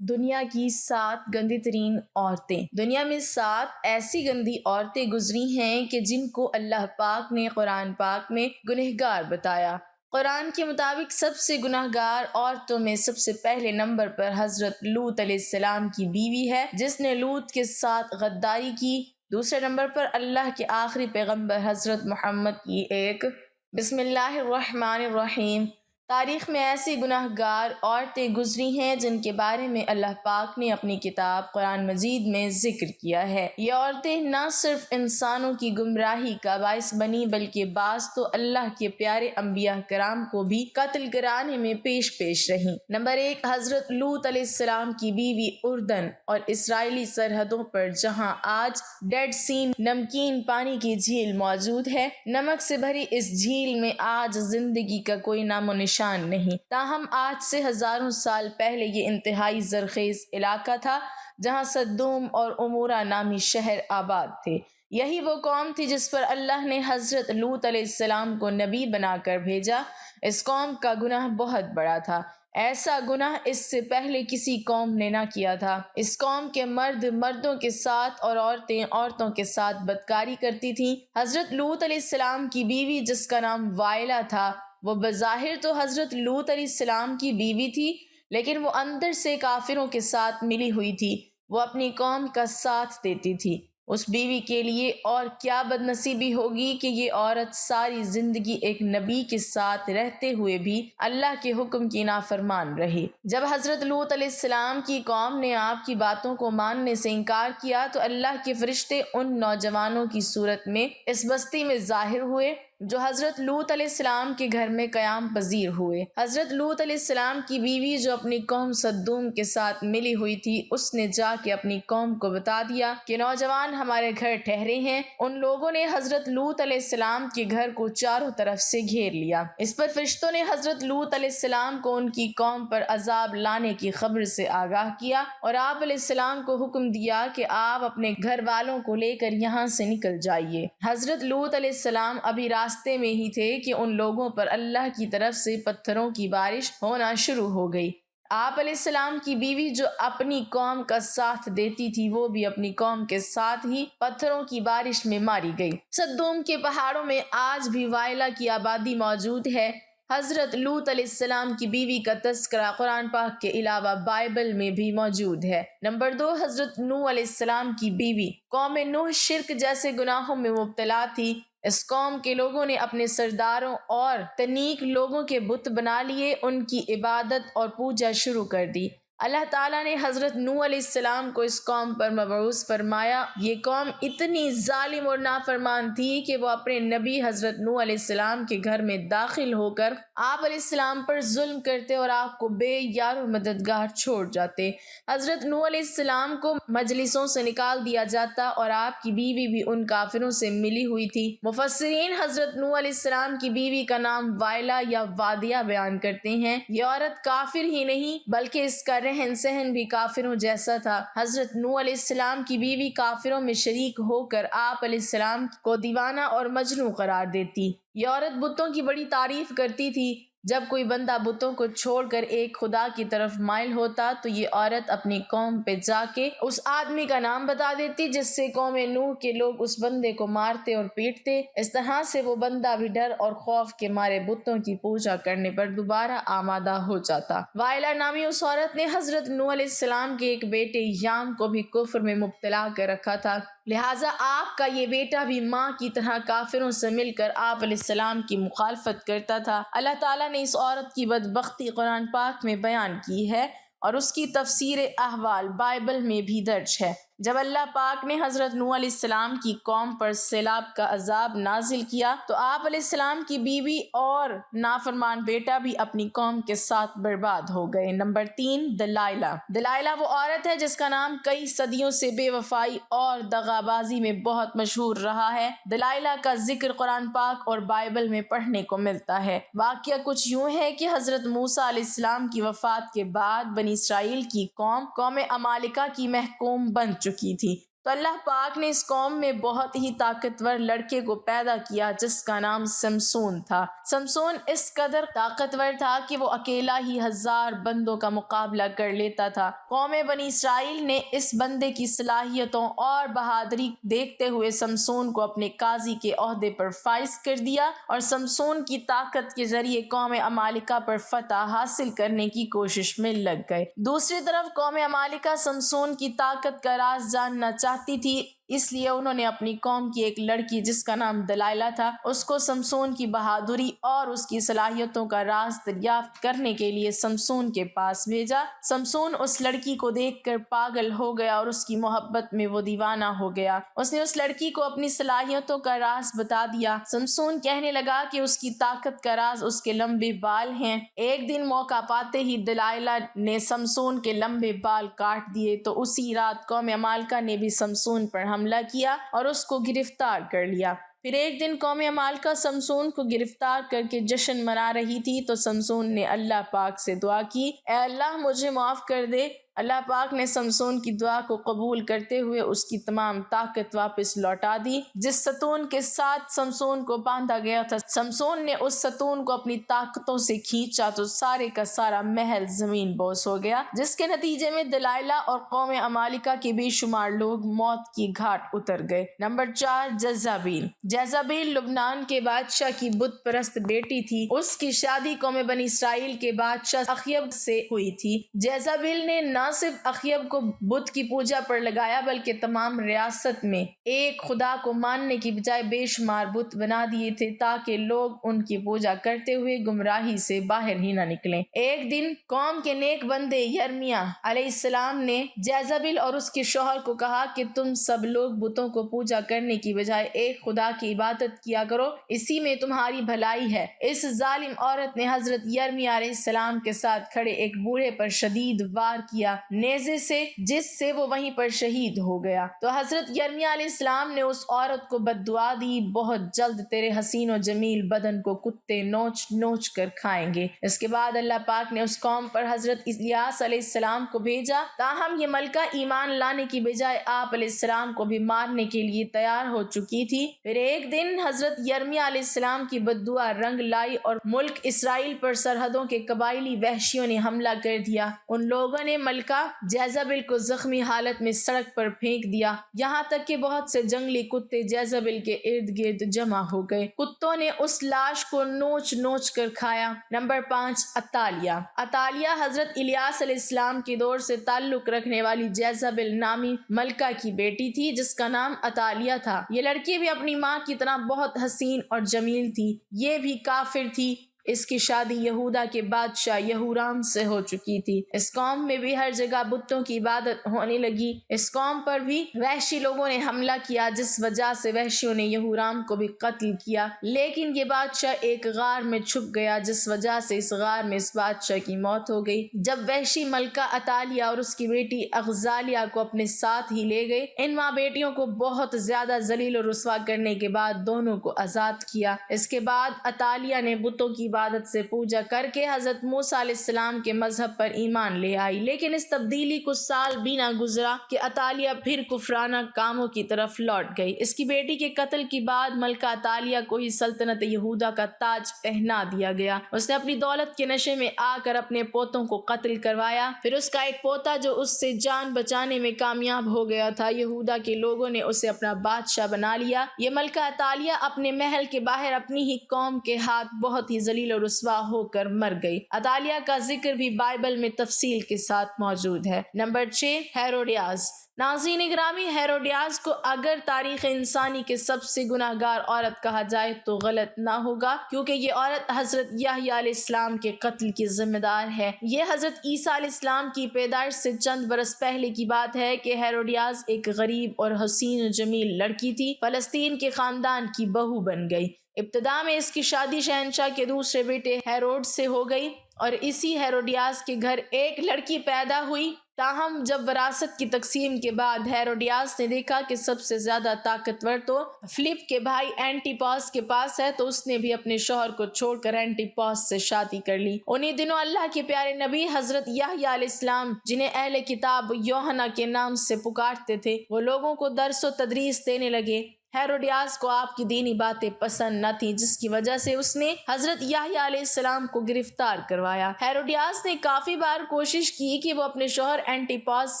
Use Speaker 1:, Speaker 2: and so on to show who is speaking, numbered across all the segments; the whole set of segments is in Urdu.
Speaker 1: دنیا کی 7 گندی ترین عورتیں۔ دنیا میں 7 ایسی گندی عورتیں گزری ہیں کہ جن کو اللہ پاک نے قرآن پاک میں گنہگار بتایا۔ قرآن کے مطابق سب سے گنہگار عورتوں میں سب سے پہلے نمبر پر حضرت لوط علیہ السلام کی بیوی ہے، جس نے لوط کے ساتھ غداری کی۔ دوسرے نمبر پر اللہ کے آخری پیغمبر حضرت محمد کی ایک۔ بسم اللہ الرحمن الرحیم۔ تاریخ میں ایسی گنہگار عورتیں گزری ہیں جن کے بارے میں اللہ پاک نے اپنی کتاب قرآن مجید میں ذکر کیا ہے۔ یہ عورتیں نہ صرف انسانوں کی گمراہی کا باعث بنی بلکہ بعض تو اللہ کے پیارے انبیاء کرام کو بھی قتل کرانے میں پیش رہیں۔ نمبر 1، حضرت لوط علیہ السلام کی بیوی اردن اور اسرائیلی سرحدوں پر جہاں آج ڈیڈ سی نمکین پانی کی جھیل موجود ہے، نمک سے بھری اس جھیل میں آج زندگی کا کوئی نام و نشان نہیں، تاہم آج سے ہزاروں سال پہلے یہ انتہائی زرخیز علاقہ تھا جہاں سدوم اور عمورہ نامی شہر آباد تھے۔ یہی وہ قوم تھی جس پر اللہ نے حضرت لوط علیہ السلام کو نبی بنا کر بھیجا۔ اس قوم کا گناہ بہت بڑا تھا، ایسا گناہ اس سے پہلے کسی قوم نے نہ کیا تھا۔ اس قوم کے مرد مردوں کے ساتھ اور عورتیں عورتوں کے ساتھ بدکاری کرتی تھیں۔ حضرت لوط علیہ السلام کی بیوی جس کا نام وائلہ تھا، وہ بظاہر تو حضرت لوط علیہ السلام کی بیوی تھی، لیکن وہ اندر سے کافروں کے ساتھ ملی ہوئی تھی، وہ اپنی قوم کا ساتھ دیتی تھی۔ اس بیوی کے لیے اور کیا بد نصیبی ہوگی کہ یہ عورت ساری زندگی ایک نبی کے ساتھ رہتے ہوئے بھی اللہ کے حکم کی نافرمان رہی۔ جب حضرت لوط علیہ السلام کی قوم نے آپ کی باتوں کو ماننے سے انکار کیا تو اللہ کے فرشتے ان نوجوانوں کی صورت میں اس بستی میں ظاہر ہوئے جو حضرت لوط علیہ السلام کے گھر میں قیام پذیر ہوئے۔ حضرت لوط علیہ السلام کی بیوی جو اپنی قوم سدوم کے ساتھ ملی ہوئی تھی، اس نے جا کے اپنی قوم کو بتا دیا کہ نوجوان ہمارے گھر ٹھہرے ہیں۔ ان لوگوں نے حضرت لوط علیہ السلام کے گھر کو چاروں طرف سے گھیر لیا۔ اس پر فرشتوں نے حضرت لوط علیہ السلام کو ان کی قوم پر عذاب لانے کی خبر سے آگاہ کیا اور آپ علیہ السلام کو حکم دیا کہ آپ اپنے گھر والوں کو لے کر یہاں سے نکل جائیے۔ حضرت لوط علیہ السلام ابھی راستے میں ہی تھے کہ ان لوگوں پر اللہ کی طرف سے پتھروں کی بارش ہونا شروع ہو گئی۔ آپ علیہ السلام کی بیوی جو اپنی قوم کا ساتھ دیتی تھی، وہ بھی اپنی قوم کے ساتھ ہی پتھروں کی بارش میں ماری گئی۔ سدوم کے پہاڑوں میں آج بھی وائلہ کی آبادی موجود ہے۔ حضرت لوط علیہ السلام کی بیوی کا تذکرہ قرآن پاک کے علاوہ بائبل میں بھی موجود ہے۔ نمبر 2، حضرت نوح علیہ السلام کی بیوی۔ قوم نوح شرک جیسے گناہوں میں مبتلا تھی۔ اس قوم کے لوگوں نے اپنے سرداروں اور تنیک لوگوں کے بت بنا لیے، ان کی عبادت اور پوجا شروع کر دی۔ اللہ تعالیٰ نے حضرت نوح علیہ السلام کو اس قوم پر مبعوث فرمایا۔ یہ قوم اتنی ظالم اور نافرمان تھی کہ وہ اپنے نبی حضرت نوح علیہ السلام کے گھر میں داخل ہو کر آپ علیہ السلام پر ظلم کرتے اور آپ کو بے یار و مددگار چھوڑ جاتے۔ حضرت نوح علیہ السلام کو مجلسوں سے نکال دیا جاتا اور آپ کی بیوی بھی ان کافروں سے ملی ہوئی تھی۔ مفسرین حضرت نوح علیہ السلام کی بیوی کا نام وائلہ یا وادیہ بیان کرتے ہیں۔ یہ عورت کافر ہی نہیں بلکہ اس کا رہن سہن بھی کافروں جیسا تھا۔ حضرت نوح علیہ السلام کی بیوی کافروں میں شریک ہو کر آپ علیہ السلام کو دیوانہ اور مجنون قرار دیتی۔ یہ عورت بتوں کی بڑی تعریف کرتی تھی۔ جب کوئی بندہ بتوں کو چھوڑ کر ایک خدا کی طرف مائل ہوتا تو یہ عورت اپنی قوم پہ جا کے اس آدمی کا نام بتا دیتی، جس سے قوم نوح کے لوگ اس بندے کو مارتے اور پیٹتے۔ اس طرح سے وہ بندہ بھی ڈر اور خوف کے مارے بتوں کی پوجا کرنے پر دوبارہ آمادہ ہو جاتا۔ وائلہ نامی اس عورت نے حضرت نوح علیہ السلام کے ایک بیٹے یام کو بھی کفر میں مبتلا کر رکھا تھا، لہٰذا آپ کا یہ بیٹا بھی ماں کی طرح کافروں سے مل کر آپ علیہ السلام کی مخالفت کرتا تھا۔ اللہ تعالیٰ نے اس عورت کی بدبختی قرآن پاک میں بیان کی ہے اور اس کی تفسیر احوال بائبل میں بھی درج ہے۔ جب اللہ پاک نے حضرت نوح علیہ السلام کی قوم پر سیلاب کا عذاب نازل کیا تو آپ علیہ السلام کی بیوی اور نافرمان بیٹا بھی اپنی قوم کے ساتھ برباد ہو گئے۔ نمبر 3، دلائلہ۔ دلائلہ وہ عورت ہے جس کا نام کئی صدیوں سے بے وفائی اور دغابازی میں بہت مشہور رہا ہے۔ دلائلہ کا ذکر قرآن پاک اور بائبل میں پڑھنے کو ملتا ہے۔ واقعہ کچھ یوں ہے کہ حضرت موسیٰ علیہ السلام کی وفات کے بعد بنی اسرائیل کی قوم عمالقہ کی محکوم بن چکی تھی۔ تو اللہ پاک نے اس قوم میں بہت ہی طاقتور لڑکے کو پیدا کیا جس کا نام سمسون تھا۔ سمسون اس قدر طاقتور تھا کہ وہ اکیلا ہی 1000 بندوں کا مقابلہ کر لیتا تھا۔ قوم بنی اسرائیل نے اس بندے کی صلاحیتوں اور بہادری دیکھتے ہوئے سمسون کو اپنے قاضی کے عہدے پر فائز کر دیا اور سمسون کی طاقت کے ذریعے قوم عمالقہ پر فتح حاصل کرنے کی کوشش میں لگ گئے۔ دوسری طرف قوم عمالقہ سمسون کی طاقت کا راز جاننا چاہتی تھی، اس لیے انہوں نے اپنی قوم کی ایک لڑکی جس کا نام دلائلہ تھا، اس کو سمسون کی بہادری اور اس کی صلاحیتوں کا راز دریافت کرنے کے لیے سمسون کے پاس بھیجا۔ سمسون اس لڑکی کو دیکھ کر پاگل ہو گیا اور اس کی محبت میں وہ دیوانہ ہو گیا۔ اس نے اس لڑکی کو اپنی صلاحیتوں کا راز بتا دیا۔ سمسون کہنے لگا کہ اس کی طاقت کا راز اس کے لمبے بال ہیں۔ ایک دن موقع پاتے ہی دلائلہ نے سمسون کے لمبے بال کاٹ دیے، تو اسی رات قوم عمالقہ نے بھی سمسون پر حملہ کیا اور اس کو گرفتار کر لیا۔ پھر ایک دن قوم عمالقہ سمسون کو گرفتار کر کے جشن منا رہی تھی تو سمسون نے اللہ پاک سے دعا کی، اے اللہ مجھے معاف کر دے۔ اللہ پاک نے سمسون کی دعا کو قبول کرتے ہوئے اس کی تمام طاقت واپس لوٹا دی جس ستون کے ساتھ سمسون کو باندھا گیا تھا۔ سمسون نے اس ستون کو اپنی طاقتوں سے کھینچا تو سارے کا سارا محل زمین بوس ہو گیا، جس کے نتیجے میں دلائلہ اور قوم عمالقہ کے بے شمار لوگ موت کی گھاٹ اتر گئے۔ نمبر 4، جیزابیل۔ جیزابیل لبنان کے بادشاہ کی بت پرست بیٹی تھی۔ اس کی شادی قوم بنی اسرائیل کے بادشاہ اخیب سے ہوئی تھی۔ جیزابیل نے نہ صرف اخیب کو بت کی پوجا پر لگایا بلکہ تمام ریاست میں ایک خدا کو ماننے کی بجائے بے شمار بت بنا دیے تھے تاکہ لوگ ان کی پوجا کرتے ہوئے گمراہی سے باہر ہی نہ نکلیں۔ ایک دن قوم کے نیک بندے یرمیہ علیہ السلام نے جیزابیل اور اس کے شوہر کو کہا کہ تم سب لوگ بتوں کو پوجا کرنے کی بجائے ایک خدا کی عبادت کیا کرو، اسی میں تمہاری بھلائی ہے۔ اس ظالم عورت نے حضرت یرمیہ علیہ السلام کے ساتھ کھڑے ایک بوڑھے پر شدید وار کیا نیزے سے، جس سے وہ وہیں پر شہید ہو گیا۔ تو حضرت یرمیہ علیہ السلام نے اس عورت کو بد دعا دی، بہت جلد تیرے حسین و جمیل بدن کو کتے نوچ نوچ کر کھائیں گے۔ اس کے بعد اللہ پاک نے اس قوم پر حضرت الیاس علیہ السلام کو بھیجا، تاہم یہ ملکہ ایمان لانے کی بجائے آپ علیہ السلام کو بھی مارنے کے لیے تیار ہو چکی تھی۔ پھر ایک دن حضرت یرمیہ علیہ السلام کی بد دعا رنگ لائی اور ملک اسرائیل پر سرحدوں کے قبائلی وحشیوں نے حملہ کر دیا۔ ان لوگوں نے ملکہ جیزابیل کو زخمی حالت میں سڑک پر پھینک دیا، یہاں تک کہ بہت سے جنگلی کتے جیزابیل کے ارد گرد جمع ہو گئے۔ کتوں نے اس لاش کو نوچ نوچ کر کھایا۔ نمبر 5، عطالیہ۔ عطالیہ حضرت الیاس علیہ السلام کے دور سے تعلق رکھنے والی جیزابیل نامی ملکہ کی بیٹی تھی جس کا نام عطالیہ تھا۔ یہ لڑکی بھی اپنی ماں کی طرح بہت حسین اور جمیل تھی، یہ بھی کافر تھی۔ اس کی شادی یہودا کے بادشاہ یہورام سے ہو چکی تھی۔ اس قوم میں بھی ہر جگہ بتوں کی عبادت ہونے لگی۔ اس قوم پر بھی وحشی لوگوں نے حملہ کیا جس وجہ سے وحشیوں نے یہورام کو بھی قتل کیا، لیکن یہ بادشاہ ایک غار میں چھپ گیا جس وجہ سے اس غار میں اس بادشاہ کی موت ہو گئی۔ جب وحشی ملکہ عطالیہ اور اس کی بیٹی اغزالیہ کو اپنے ساتھ ہی لے گئے، ان ماں بیٹیوں کو بہت زیادہ ذلیل و رسوا کرنے کے بعد دونوں کو آزاد کیا۔ اس کے بعد عطالیہ نے بتوں کی عبادت سے پوجا کر کے حضرت موسیٰ علیہ السلام کے مذہب پر ایمان لے آئی، لیکن اس تبدیلی کو سال بھی نہ گزرا کہ عطالیہ پھر کفرانہ کاموں کی طرف لوٹ گئی۔ اس کی بیٹی کے قتل کے بعد ملکہ عطالیہ کو ہی سلطنت یہودا کا تاج پہنا دیا گیا۔ اس نے اپنی دولت کے نشے میں آ کر اپنے پوتوں کو قتل کروایا، پھر اس کا ایک پوتا جو اس سے جان بچانے میں کامیاب ہو گیا تھا، یہودا کے لوگوں نے اسے اپنا بادشاہ بنا لیا۔ یہ ملکہ عطالیہ اپنے محل کے باہر اپنی ہی قوم کے ہاتھ بہت ہی ذلیل و رسوا ہو کر مر گئی۔ عطالیہ کا ذکر بھی بائبل میں تفصیل کے ساتھ موجود ہے۔ Number 6، Herodias. ناظرین گرامی، ہیروڈیاس کو اگر تاریخ انسانی کے سب سے گناہ گار عورت کہا جائے تو غلط نہ ہوگا، کیونکہ یہ عورت حضرت یحییٰ علیہ السلام کے قتل کی ذمہ دار ہے۔ یہ حضرت عیسیٰ علیہ السلام کی پیدائش سے چند برس پہلے کی بات ہے کہ ہیروڈیاس ایک غریب اور حسین و جمیل لڑکی تھی، فلسطین کے خاندان کی بہو بن گئی۔ ابتدا میں اس کی شادی شہنشاہ کے دوسرے بیٹے ہیرود سے ہو گئی اور اسی ہیروڈیاس کے گھر ایک لڑکی پیدا ہوئی۔ تاہم جب وراثت کی تقسیم کے بعد ہیروڈیاس نے دیکھا کہ سب سے زیادہ طاقتور تو فلپ کے بھائی اینٹیپاس کے پاس ہے، تو اس نے بھی اپنے شوہر کو چھوڑ کر اینٹیپاس سے شادی کر لی۔ انہی دنوں اللہ کے پیارے نبی حضرت یحییٰ علیہ السلام، جنہیں اہل کتاب یوحنا کے نام سے پکارتے تھے، وہ لوگوں کو درس و تدریس دینے لگے۔ ہیروڈیاس کو آپ کی دینی باتیں پسند نہ تھیں، جس کی وجہ سے اس نے حضرت یحییٰ علیہ السلام کو گرفتار کروایا۔ ہیروڈیاس نے کافی بار کوشش کی کہ وہ اپنے شوہر اینٹیپاس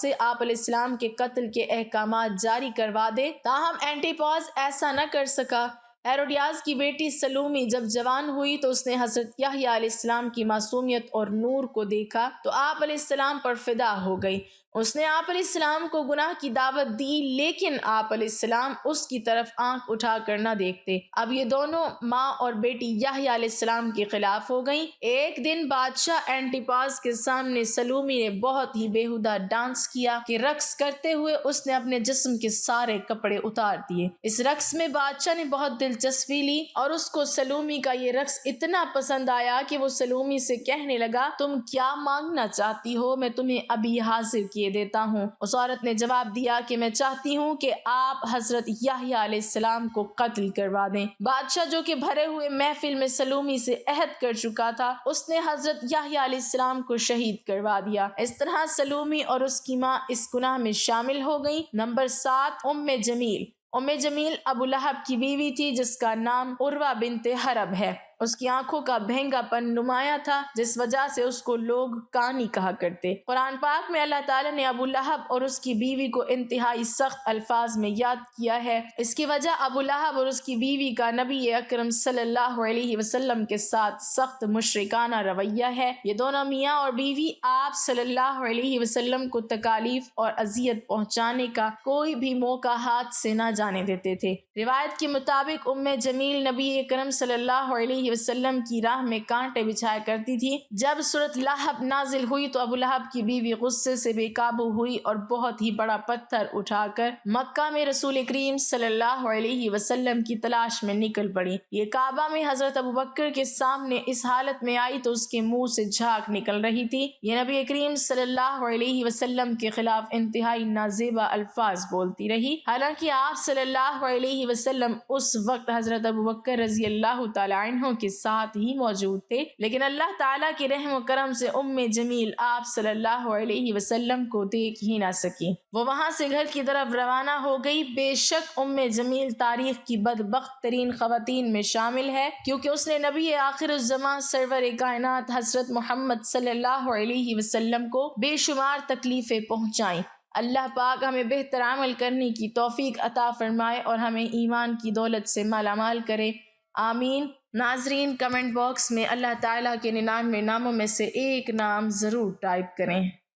Speaker 1: سے آپ علیہ السلام کے قتل کے احکامات جاری کروا دے، تاہم اینٹیپاس ایسا نہ کر سکا۔ ہیروڈیاس کی بیٹی سلومی جب جوان ہوئی تو اس نے حضرت یحییٰ علیہ السلام کی معصومیت اور نور کو دیکھا تو آپ علیہ السلام پر فدا ہو گئی۔ اس نے آپ علیہ السلام کو گناہ کی دعوت دی، لیکن آپ علیہ السلام اس کی طرف آنکھ اٹھا کر نہ دیکھتے۔ اب یہ دونوں ماں اور بیٹی یحییٰ علیہ السلام کے خلاف ہو گئیں۔ ایک دن بادشاہ اینٹیپاس کے سامنے سلومی نے بہت ہی بیہودہ ڈانس کیا کہ رقص کرتے ہوئے اس نے اپنے جسم کے سارے کپڑے اتار دیے۔ اس رقص میں بادشاہ نے بہت دلچسپی لی اور اس کو سلومی کا یہ رقص اتنا پسند آیا کہ وہ سلومی سے کہنے لگا، تم کیا مانگنا چاہتی ہو، میں تمہیں ابھی حاضر کیے دیتا ہوں۔ اس عورت نے جواب دیا کہ میں چاہتی ہوں کہ آپ حضرت یحییٰ علیہ السلام کو قتل کروا دیں۔ بادشاہ، جو کہ بھرے ہوئے محفل میں سلومی سے عہد کر چکا تھا، اس نے حضرت یحییٰ علیہ السلام کو شہید کروا دیا۔ اس طرح سلومی اور اس کی ماں اس گناہ میں شامل ہو گئیں۔ نمبر 7، ام جمیل ابو لہب کی بیوی تھی، جس کا نام عروہ بنت حرب ہے۔ اس کی آنکھوں کا بھینگا پن نمایاں تھا، جس وجہ سے اس کو لوگ کانی کہا کرتے۔ قرآن پاک میں اللہ تعالیٰ نے ابو لہب اور اس کی بیوی کو انتہائی سخت الفاظ میں یاد کیا ہے۔ اس کی وجہ ابو لہب اور اس کی بیوی کا نبی اکرم صلی اللہ علیہ وسلم کے ساتھ سخت مشرکانہ رویہ ہے۔ یہ دونوں میاں اور بیوی آپ صلی اللہ علیہ وسلم کو تکالیف اور اذیت پہنچانے کا کوئی بھی موقع ہاتھ سے نہ جانے دیتے تھے۔ روایت کے مطابق ام جمیل نبی اکرم صلی اللہ علیہ وسلم کی راہ میں کانٹے بچھایا کرتی تھی۔ جب سورۃ لہب نازل ہوئی تو ابو لہب کی بیوی غصے سے بے قابو ہوئی اور بہت ہی بڑا پتھر اٹھا کر مکہ میں رسول کریم صلی اللہ علیہ وسلم کی تلاش میں نکل پڑی۔ یہ کعبہ میں حضرت ابوبکر کے سامنے اس حالت میں آئی تو اس کے منہ سے جھاگ نکل رہی تھی۔ یہ نبی کریم صلی اللہ علیہ وسلم کے خلاف انتہائی نازیبا الفاظ بولتی رہی، حالانکہ آپ صلی اللہ علیہ وسلم اس وقت حضرت ابوبکر رضی اللہ تعالی عنہ کے ساتھ ہی موجود تھے، لیکن اللہ تعالیٰ کے رحم و کرم سے ام جمیل آپ صلی اللہ علیہ وسلم کو دیکھ ہی نہ سکی۔ وہ وہاں سے گھر کی طرف روانہ ہو گئی۔ بے شک ام جمیل تاریخ کی بدبخت ترین خواتین میں شامل ہے، کیونکہ اس نے نبی آخر الزمان سرور کائنات حضرت محمد صلی اللہ علیہ وسلم کو بے شمار تکلیفیں پہنچائیں۔ اللہ پاک ہمیں بہتر عمل کرنے کی توفیق عطا فرمائے اور ہمیں ایمان کی دولت سے مالا مال کرے، آمین۔ ناظرین، کمنٹ باکس میں اللہ تعالیٰ کے 99 ناموں میں سے ایک نام ضرور ٹائپ کریں۔